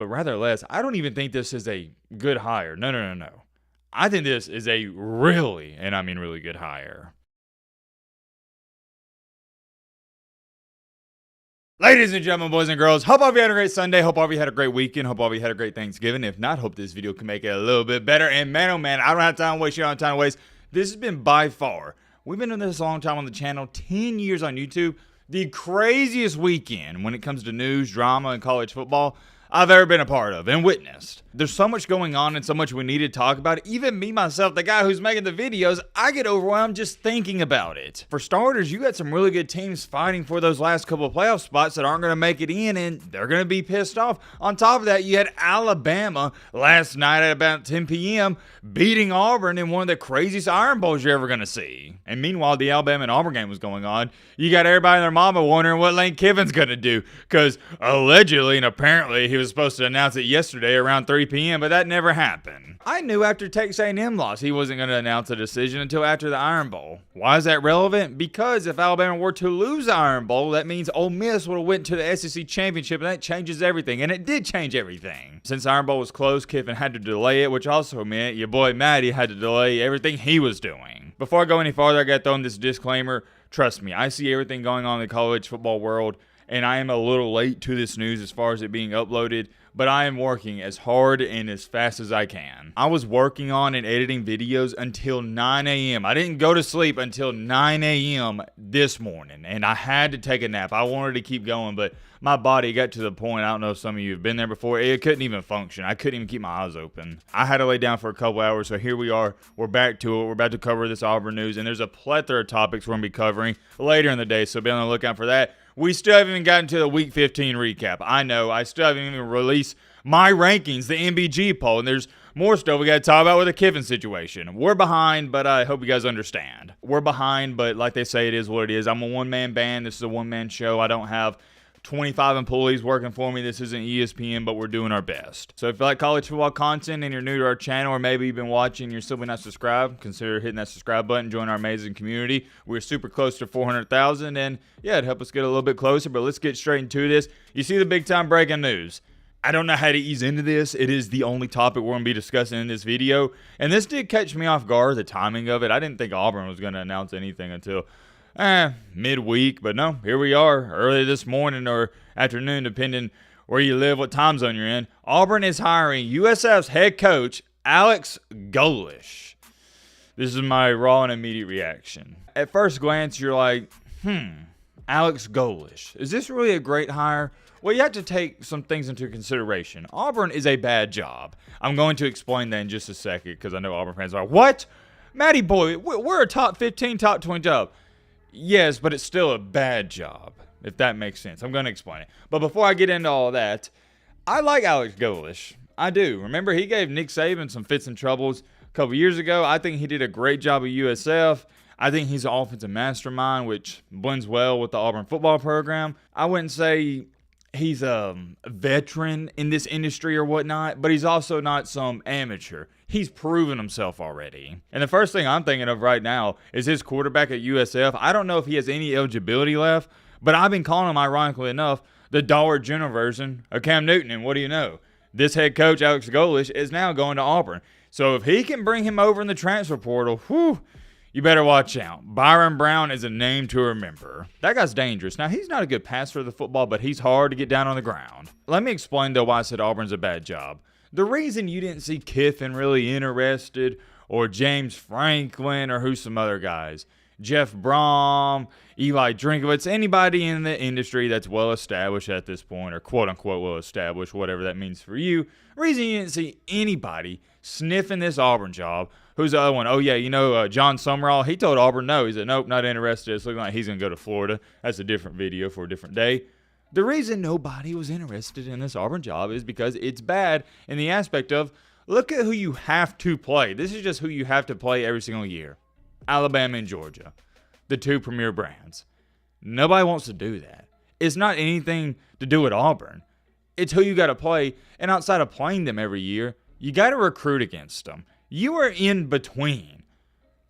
but rather less. I don't even think this is a good hire. No. I think this is a really, and I mean really good hire. Ladies and gentlemen, boys and girls, hope all of you had a great Sunday. Hope all of you had a great weekend. Hope all of you had a great Thanksgiving. If not, hope this video can make it a little bit better. And man, oh man, I don't have time to waste. You don't have time to waste. This has been by far, we've been doing this a long time on the channel, 10 years on YouTube, the craziest weekend when it comes to news, drama, and college football I've ever been a part of and witnessed. There's so much going on and so much we need to talk about. Even me, myself, the guy who's making the videos, I get overwhelmed just thinking about it. For starters, you got some really good teams fighting for those last couple of playoff spots that aren't going to make it in, and they're going to be pissed off. On top of that, you had Alabama last night at about 10 p.m. beating Auburn in one of the craziest Iron Bowls you're ever going to see. And meanwhile, the Alabama and Auburn game was going on. You got everybody and their mama wondering what Lane Kiffin's going to do, because allegedly and apparently he was supposed to announce it yesterday around 3 p.m., but that never happened. I knew after Texas A&M loss he wasn't going to announce a decision until after the Iron Bowl. Why is that relevant? Because if Alabama were to lose the Iron Bowl, that means Ole Miss would have went to the SEC Championship, and that changes everything, and it did change everything. Since the Iron Bowl was closed, Kiffin had to delay it, which also meant your boy Matty had to delay everything he was doing. Before I go any farther, I got to throw in this disclaimer. Trust me, I see everything going on in the college football world, and I am a little late to this news as far as it being uploaded, but I am working as hard and as fast as I can. I was working on and editing videos until 9 a.m. I didn't go to sleep until 9 a.m. this morning, and I had to take a nap. I wanted to keep going, but my body got to the point, I don't know if some of you have been there before, it couldn't even function. I couldn't even keep my eyes open. I had to lay down for a couple hours, so here we are. We're back to it. We're about to cover this Auburn news, and there's a plethora of topics we're going to be covering later in the day, so be on the lookout for that. We still haven't even gotten to the Week 15 recap. I know, I still haven't even released my rankings, the MBG poll, and there's more stuff we got to talk about with the Kiffin situation. We're behind, but I hope you guys understand. We're behind, but like they say, it is what it is. I'm a one-man band. This is a one-man show. I don't have 25 employees working for me. This isn't ESPN, but we're doing our best. So if you like college football content and you're new to our channel, or maybe you've been watching and you're still not subscribed, consider hitting that subscribe button, join our amazing community. We're super close to 400,000, and yeah, it'd help us get a little bit closer, but let's get straight into this. You see the big time breaking news. I don't know how to ease into this. It is the only topic we're going to be discussing in this video, and this did catch me off guard, the timing of it. I didn't think Auburn was going to announce anything until midweek, but no, here we are, early this morning or afternoon, depending where you live, what time zone you're in. Auburn is hiring USF's head coach, Alex Golesh. This is my raw and immediate reaction. At first glance, you're like, Alex Golesh. Is this really a great hire? Well, you have to take some things into consideration. Auburn is a bad job. I'm going to explain that in just a second, because I know Auburn fans are like, what? Matty boy, we're a top 15, top 20 job. Yes, but it's still a bad job, if that makes sense. I'm going to explain it. But before I get into all that, I like Alex Golesh. I do. Remember, he gave Nick Saban some fits and troubles a couple years ago. I think he did a great job at USF. I think he's an offensive mastermind, which blends well with the Auburn football program. I wouldn't say he's a veteran in this industry or whatnot, but he's also not some amateur. He's proven himself already. And the first thing I'm thinking of right now is his quarterback at USF. I don't know if he has any eligibility left, but I've been calling him, ironically enough, the Dollar General version of Cam Newton. And what do you know? This head coach, Alex Golesh, is now going to Auburn. So if he can bring him over in the transfer portal, whew, you better watch out. Byron Brown is a name to remember. That guy's dangerous. Now, he's not a good passer of the football, but he's hard to get down on the ground. Let me explain, though, why I said Auburn's a bad job. The reason you didn't see Kiffin really interested, or James Franklin, or who's some other guys, Jeff Brom, Eli Drinkwitz, anybody in the industry that's well-established at this point, or quote-unquote well-established, whatever that means for you, the reason you didn't see anybody sniffing this Auburn job. Who's the other one? Oh, yeah, you know, John Summerall. He told Auburn no. He said, nope, not interested. It's looking like he's going to go to Florida. That's a different video for a different day. The reason nobody was interested in this Auburn job is because it's bad in the aspect of, look at who you have to play. This is just who you have to play every single year. Alabama and Georgia, the two premier brands. Nobody wants to do that. It's not anything to do with Auburn. It's who you got to play, and outside of playing them every year, you got to recruit against them. You are in between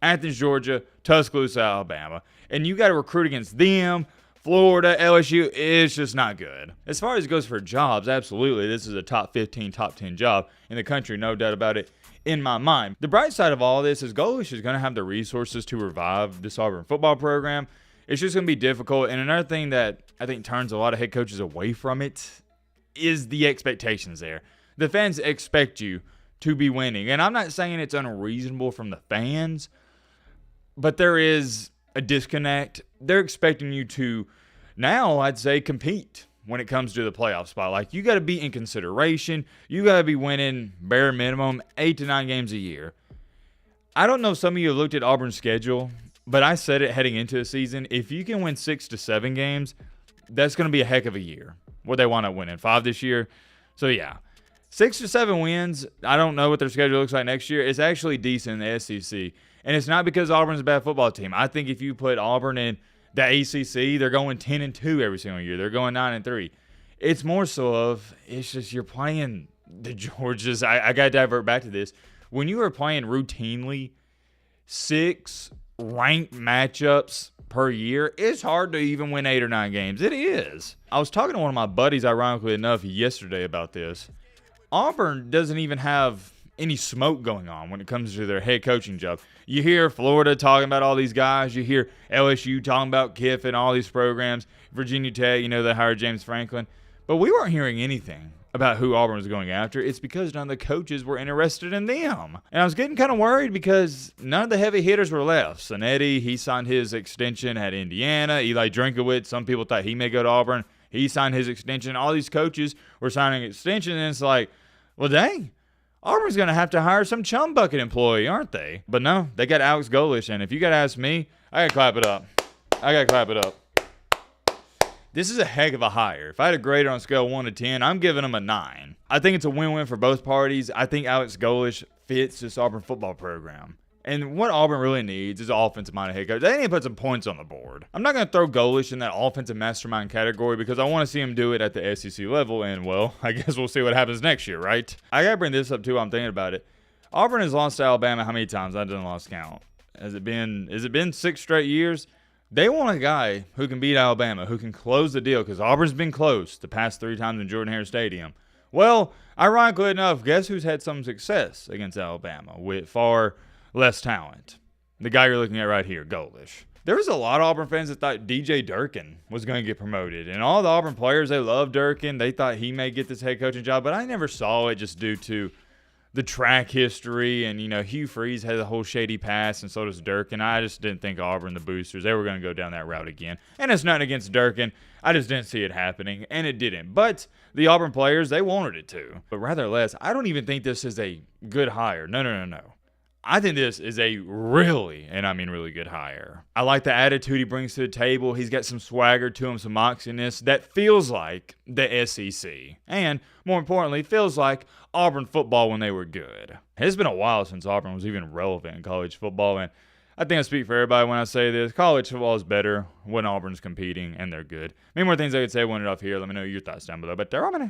Athens, Georgia, Tuscaloosa, Alabama, and you got to recruit against them, Florida, LSU, it's just not good. As far as it goes for jobs, absolutely, this is a top 15, top 10 job in the country, no doubt about it in my mind. The bright side of all this is Golesh is going to have the resources to revive this Auburn football program. It's just going to be difficult. And another thing that I think turns a lot of head coaches away from it is the expectations there. The fans expect you to be winning. And I'm not saying it's unreasonable from the fans, but there is a disconnect. They're expecting you to now, I'd say, compete when it comes to the playoff spot. Like, you got to be in consideration. You got to be winning bare minimum 8 to 9 games a year. I don't know if some of you have looked at Auburn's schedule, but I said it heading into the season. If you can win 6 to 7 games, that's going to be a heck of a year. What they wind up winning 5 this year. So, yeah. 6 to 7 wins. I don't know what their schedule looks like next year. It's actually decent in the SEC. And it's not because Auburn's a bad football team. I think if you put Auburn in the ACC, they're going 10-2 every single year. They're going 9-3. It's more so of, it's just you're playing the Georgias. I got to divert back to this. When you are playing routinely 6 ranked matchups per year, it's hard to even win 8 or 9 games. It is. I was talking to one of my buddies, ironically enough, yesterday about this. Auburn doesn't even have any smoke going on when it comes to their head coaching job. You hear Florida talking about all these guys. You hear LSU talking about Kiffin, all these programs. Virginia Tech, they hired James Franklin. But we weren't hearing anything about who Auburn was going after. It's because none of the coaches were interested in them. And I was getting kind of worried because none of the heavy hitters were left. Sonetti, he signed his extension at Indiana. Eli Drinkowitz, some people thought he may go to Auburn. He signed his extension. All these coaches were signing extensions, and it's like, well, dang. Auburn's going to have to hire some chum bucket employee, aren't they? But no, they got Alex Golesh, and if you got to ask me, I got to clap it up. I got to clap it up. This is a heck of a hire. If I had a grade on a scale of 1 to 10, I'm giving them a 9. I think it's a win-win for both parties. I think Alex Golesh fits this Auburn football program. And what Auburn really needs is an offensive-minded head coach. They need to put some points on the board. I'm not going to throw Golesh in that offensive mastermind category because I want to see him do it at the SEC level. And, well, I guess we'll see what happens next year, right? I got to bring this up, too. I'm thinking about it. Auburn has lost to Alabama how many times? I didn't lost count. Has it been 6 straight years? They want a guy who can beat Alabama, who can close the deal because Auburn's been close the past 3 times in Jordan-Hare Stadium. Well, ironically enough, guess who's had some success against Alabama with far less talent? The guy you're looking at right here, Golesh. There was a lot of Auburn fans that thought DJ Durkin was going to get promoted. And all the Auburn players, they love Durkin. They thought he may get this head coaching job. But I never saw it just due to the track history. And, Hugh Freeze had a whole shady past, and so does Durkin. I just didn't think Auburn, the boosters, they were going to go down that route again. And it's nothing against Durkin. I just didn't see it happening, and it didn't. But the Auburn players, they wanted it to. But rather less, I don't even think this is a good hire. No. I think this is a really, and I mean really good hire. I like the attitude he brings to the table. He's got some swagger to him, some moxiness that feels like the SEC. And, more importantly, feels like Auburn football when they were good. It's been a while since Auburn was even relevant in college football, and I think I speak for everybody when I say this. College football is better when Auburn's competing, and they're good. Many more things I could say when it off here. Let me know your thoughts down below. But they're all